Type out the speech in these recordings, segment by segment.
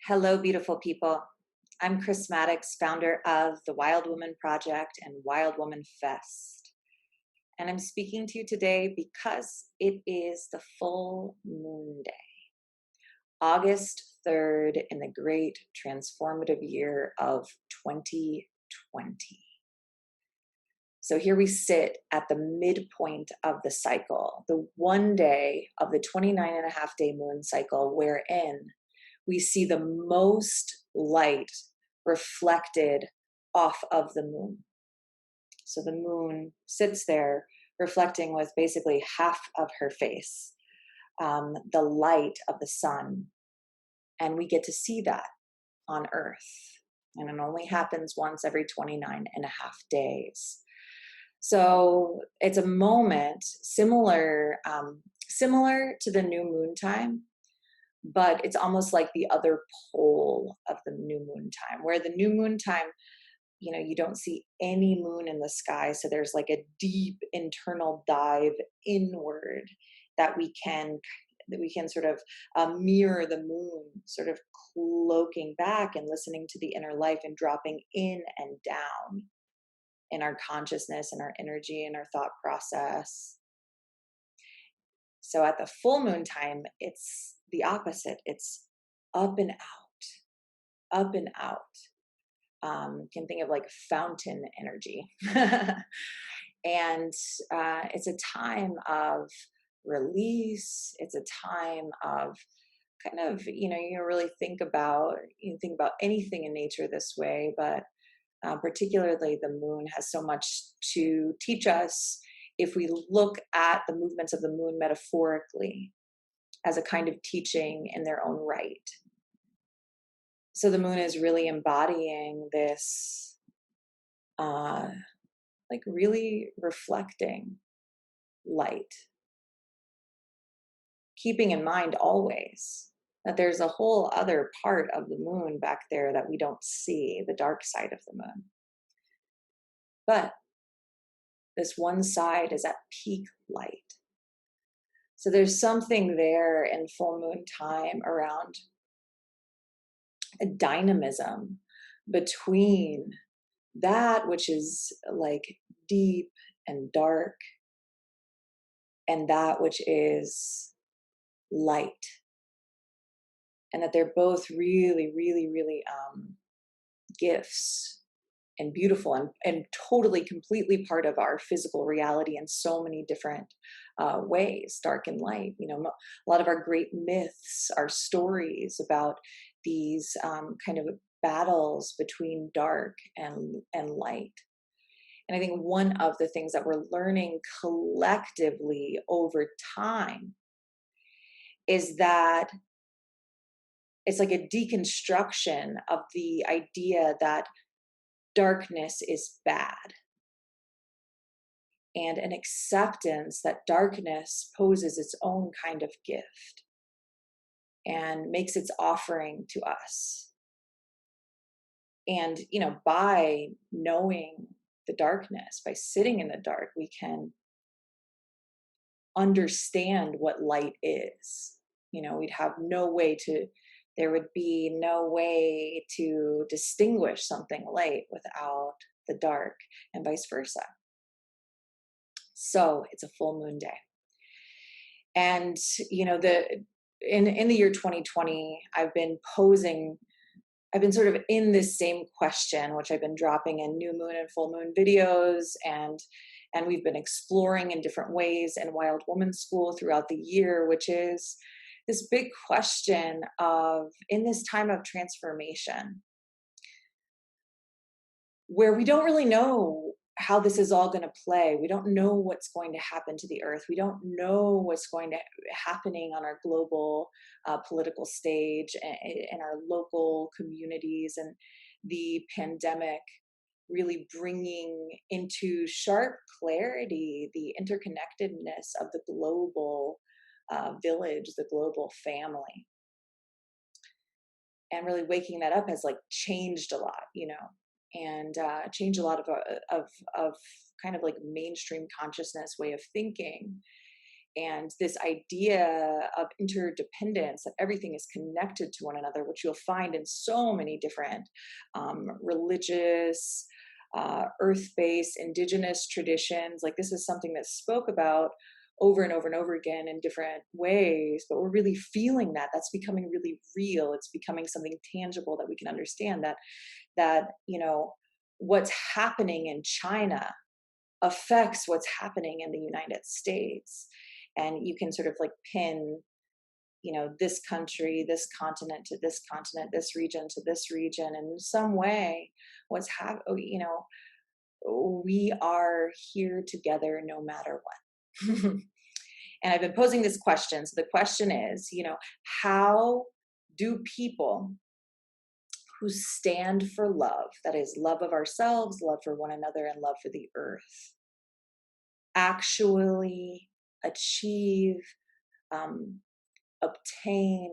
Hello, beautiful people. I'm Chris Maddox, founder of the Wild Woman Project and Wild Woman Fest. And I'm speaking to you today because it is the full moon day, August 3rd, in the great transformative year of 2020. So here we sit at the midpoint of the cycle, the one day of the 29 and a half day moon cycle, wherein we see the most light reflected off of the moon. So the moon sits there reflecting with basically half of her face, the light of the sun. And we get to see that on Earth. And it only happens once every 29 and a half days. So it's a moment similar to the new moon time, but it's almost like the other pole of the new moon time, where the new moon time, you don't see any moon in the sky. So there's like a deep internal dive inward that we can sort of mirror the moon, sort of cloaking back and listening to the inner life and dropping in and down in our consciousness and our energy and our thought process. So at the full moon time, it's the opposite. It's up and out, up and out. Can think of like fountain energy. And it's a time of release. It's a time of kind of, you really think about anything in nature this way, but particularly the moon has so much to teach us if we look at the movements of the moon metaphorically as a kind of teaching in their own right. So the moon is really embodying this, like really reflecting light, keeping in mind always that there's a whole other part of the moon back there that we don't see, the dark side of the moon. But this one side is at peak light. So there's something there in full moon time around a dynamism between that which is like deep and dark and that which is light. And that they're both really, really, really gifts and beautiful and totally, completely part of our physical reality in so many different ways, dark and light. A lot of our great myths are stories about these kind of battles between dark and light. And I think one of the things that we're learning collectively over time is that it's like a deconstruction of the idea that darkness is bad, and an acceptance that darkness poses its own kind of gift and makes its offering to us. And, by knowing the darkness, by sitting in the dark, we can understand what light is. There would be no way to distinguish something light without the dark, and vice versa. So it's a full moon day. And, in the year 2020, I've been sort of in this same question, which I've been dropping in new moon and full moon videos, and we've been exploring in different ways in Wild Woman School throughout the year, which is this big question of, in this time of transformation, where we don't really know how this is all going to play. We don't know what's going to happen to the earth. We don't know what's going to happening on our global political stage and our local communities, and the pandemic really bringing into sharp clarity the interconnectedness of the global village, the global family. And really waking that up has like changed a lot, and changed a lot of kind of like mainstream consciousness way of thinking. and this idea of interdependence, that everything is connected to one another, which you'll find in so many different religious, earth-based, indigenous traditions. Like, this is something that's spoke about over and over and over again in different ways, but we're really feeling that. That's becoming really real. It's becoming something tangible that we can understand, that what's happening in China affects what's happening in the United States. And you can sort of like pin, this country, this continent to this continent, this region to this region. And in some way, what's happening, we are here together no matter what. And I've been posing this question. So the question is, how do people who stand for love, that is, love of ourselves, love for one another, and love for the earth, actually achieve, obtain,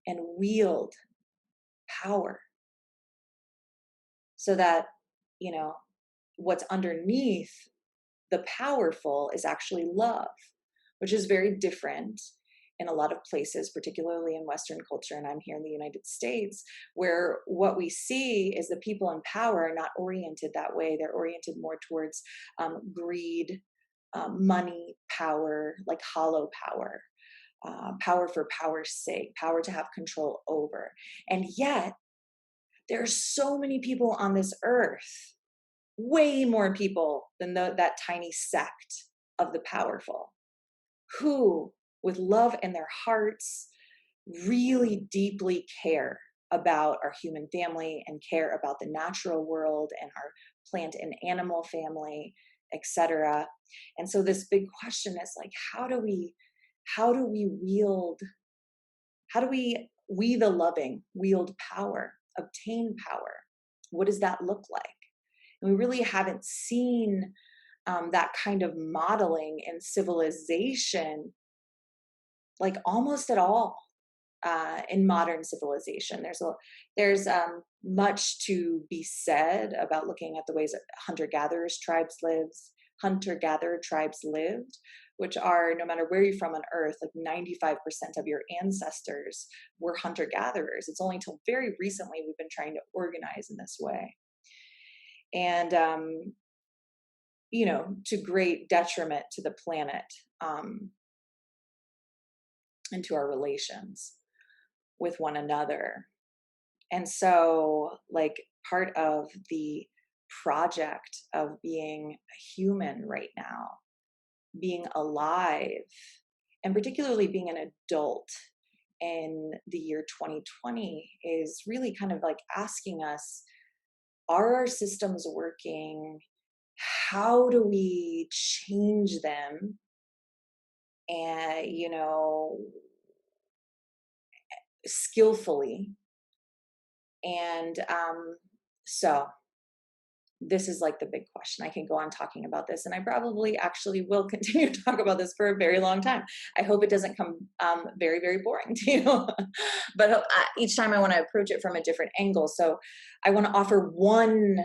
and wield power, so that what's underneath the powerful is actually love, which is very different in a lot of places, particularly in Western culture. And I'm here in the United States, where what we see is the people in power are not oriented that way. They're oriented more towards greed, money, power, like hollow power, power for power's sake, power to have control over. And yet, there's so many people on this earth, way more people than that tiny sect of the powerful, who, with love in their hearts, really deeply care about our human family and care about the natural world and our plant and animal family, etc. And so this big question is like, how do we wield, we the loving wield power, obtain power? What does that look like? And we really haven't seen that kind of modeling in civilization, like almost at all, in modern civilization. There's much to be said about looking at the ways that hunter-gatherer tribes lived, which are, no matter where you're from on earth, like 95% of your ancestors were hunter-gatherers. It's only until very recently we've been trying to organize in this way. And to great detriment to the planet, and to our relations with one another. And so, like, part of the project of being a human right now, being alive, and particularly being an adult in the year 2020, is really kind of like asking us, are our systems working? How do we change them? And, skillfully. And so this is like the big question. I can go on talking about this, and I probably actually will continue to talk about this for a very long time. I hope it doesn't come very, very boring to you. But each time I want to approach it from a different angle. So I want to offer one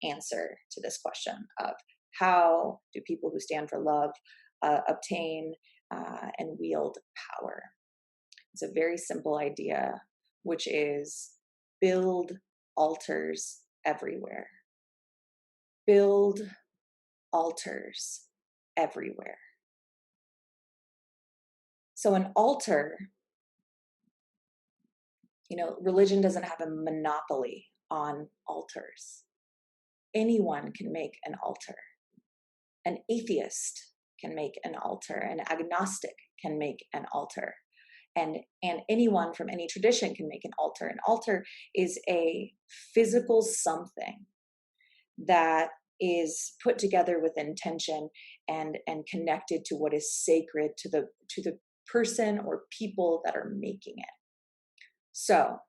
answer to this question of, how do people who stand for love obtain and wield power? It's a very simple idea, which is build altars everywhere. Build altars everywhere. So an altar, religion doesn't have a monopoly on altars. Anyone can make an altar. An atheist can make an altar. An agnostic can make an altar. And anyone from any tradition can make an altar. An altar is a physical something that is put together with intention and connected to what is sacred to the person or people that are making it. So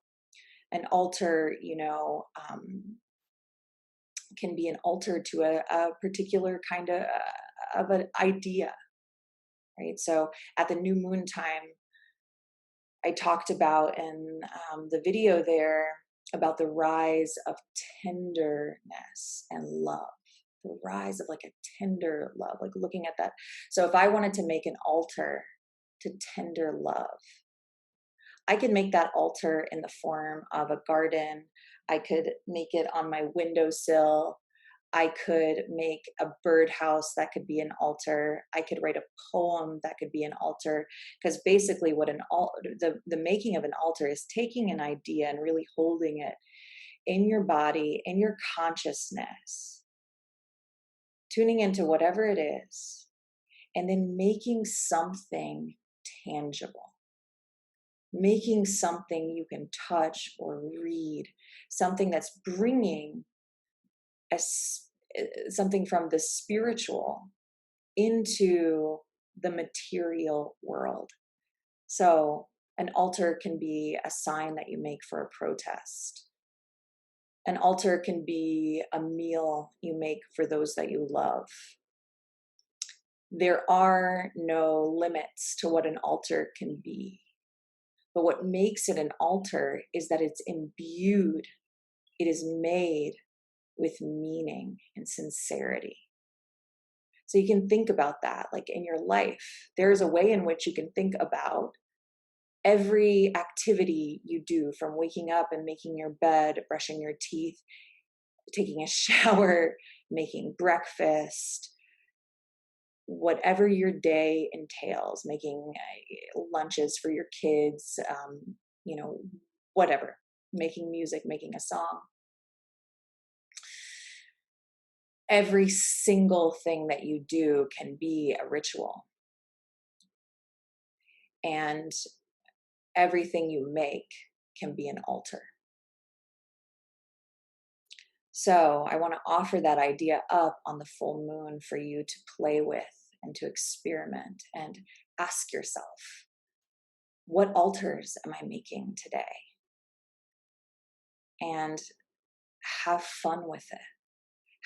an altar, can be an altar to a particular kind of an idea, right? So at the new moon time, I talked about in the video there about the rise of tenderness and love. the rise of like a tender love, like looking at that. So if I wanted to make an altar to tender love, I could make that altar in the form of a garden. I could make it on my windowsill. I could make a birdhouse that could be an altar. I could write a poem that could be an altar. Because basically, what the making of an altar is taking an idea and really holding it in your body, in your consciousness, tuning into whatever it is, and then making something tangible, making something you can touch or read, something that's bringing something from the spiritual into the material world. So, an altar can be a sign that you make for a protest. An altar can be a meal you make for those that you love. There are no limits to what an altar can be. But what makes it an altar is that it's imbued, it is made with meaning and sincerity. So you can think about that, like in your life. There's a way in which you can think about every activity you do, from waking up and making your bed, brushing your teeth, taking a shower, making breakfast, whatever your day entails, making lunches for your kids, you know, whatever, making music, making a song. Every single thing that you do can be a ritual. And everything you make can be an altar. So I want to offer that idea up on the full moon for you to play with and to experiment and ask yourself, what altars am I making today? And have fun with it.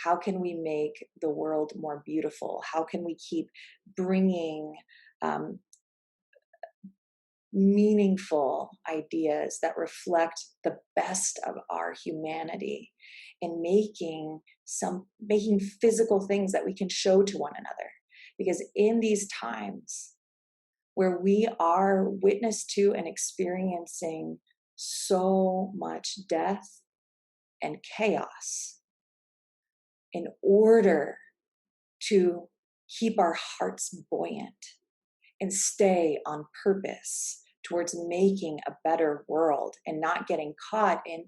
How can we make the world more beautiful? How can we keep bringing meaningful ideas that reflect the best of our humanity and making physical things that we can show to one another? Because in these times where we are witness to and experiencing so much death and chaos, in order to keep our hearts buoyant and stay on purpose towards making a better world and not getting caught in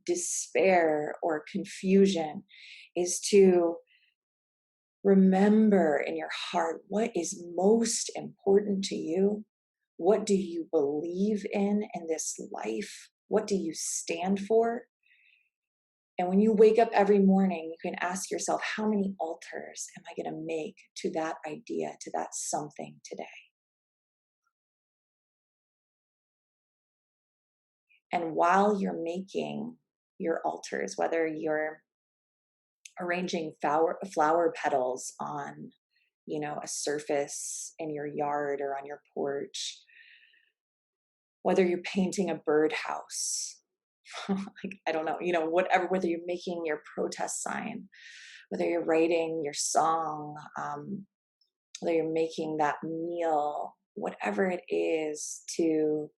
despair or confusion, is to remember in your heart what is most important to you. What do you believe in this life? What do you stand for? And when you wake up every morning, you can ask yourself, how many altars am I going to make to that idea, to that something today? And while you're making your altars, whether you're arranging flower petals on, a surface in your yard or on your porch, whether you're painting a birdhouse, like, I don't know, whatever, whether you're making your protest sign, whether you're writing your song, whether you're making that meal, whatever it is, to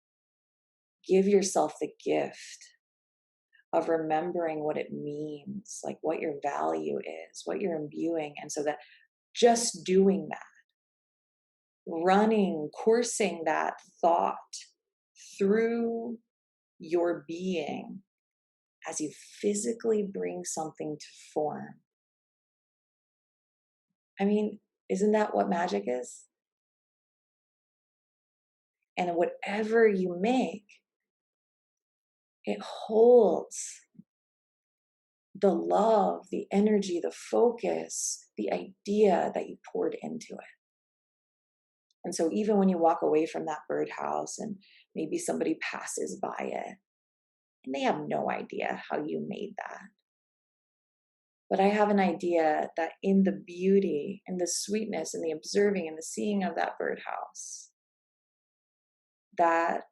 give yourself the gift of remembering what it means, like what your value is, what you're imbuing. And so that just doing that, coursing that thought through your being as you physically bring something to form. I mean, isn't that what magic is? And whatever you make, it holds the love, the energy, the focus, the idea that you poured into it. And so even when you walk away from that birdhouse and maybe somebody passes by it and they have no idea how you made that. But I have an idea that in the beauty and the sweetness and the observing and the seeing of that birdhouse, that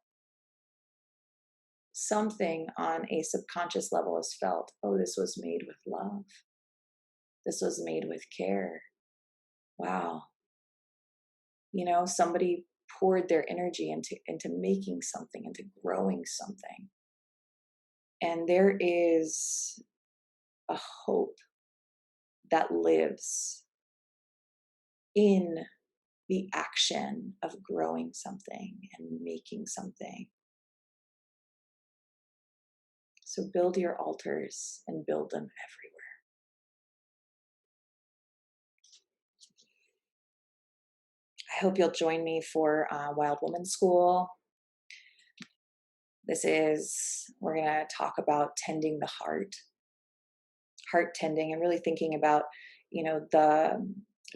something on a subconscious level is felt, oh, this was made with love. This was made with care. Wow. You know, somebody poured their energy into making something, into growing something. And there is a hope that lives in the action of growing something and making something. So build your altars and build them everywhere. I hope you'll join me for Wild Woman School. We're going to talk about tending the heart tending, and really thinking about,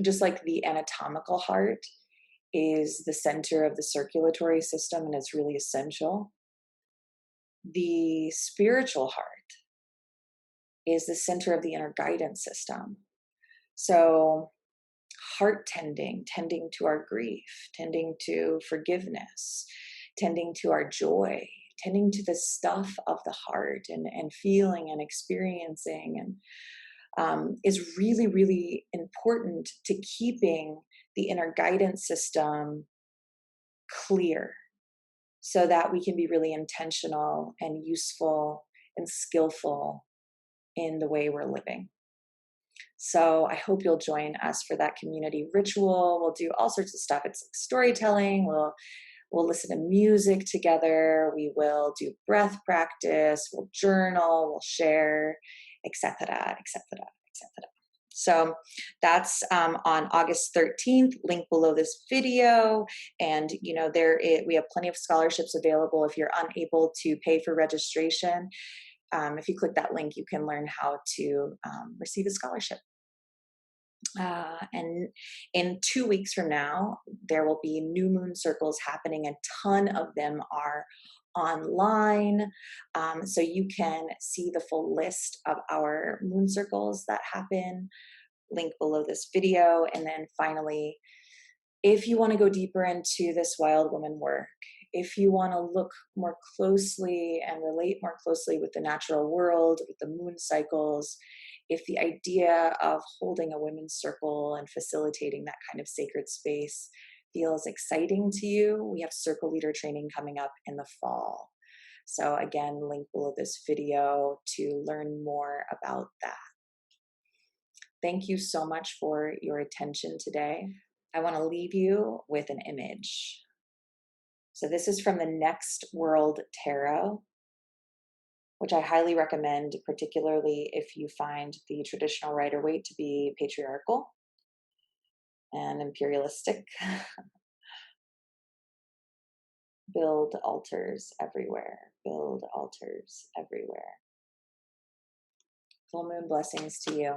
just like the anatomical heart is the center of the circulatory system and it's really essential. The spiritual heart is the center of the inner guidance system. So heart tending to our grief, tending to forgiveness, tending to our joy, tending to the stuff of the heart and feeling and experiencing, and is really, really important to keeping the inner guidance system clear so that we can be really intentional and useful and skillful in the way we're living. So I hope you'll join us for that community ritual. We'll do all sorts of stuff. It's like storytelling. We'll listen to music together. We will do breath practice. We'll journal. We'll share, etc., etc., etc. So that's on August 13th. Link below this video, and we have plenty of scholarships available if you're unable to pay for registration. If you click that link, you can learn how to receive a scholarship. And in 2 weeks from now, there will be new moon circles happening. A ton of them are online. So you can see the full list of our moon circles that happen. Link below this video. And then finally, if you want to go deeper into this wild woman work, if you want to look more closely and relate more closely with the natural world, with the moon cycles, if the idea of holding a women's circle and facilitating that kind of sacred space feels exciting to you, we have circle leader training coming up in the fall. So again, link below this video to learn more about that. Thank you so much for your attention today. I want to leave you with an image. So this is from the Next World Tarot, which I highly recommend, particularly if you find the traditional Rider-Waite to be patriarchal and imperialistic. Build altars everywhere. Build altars everywhere. Full moon blessings to you.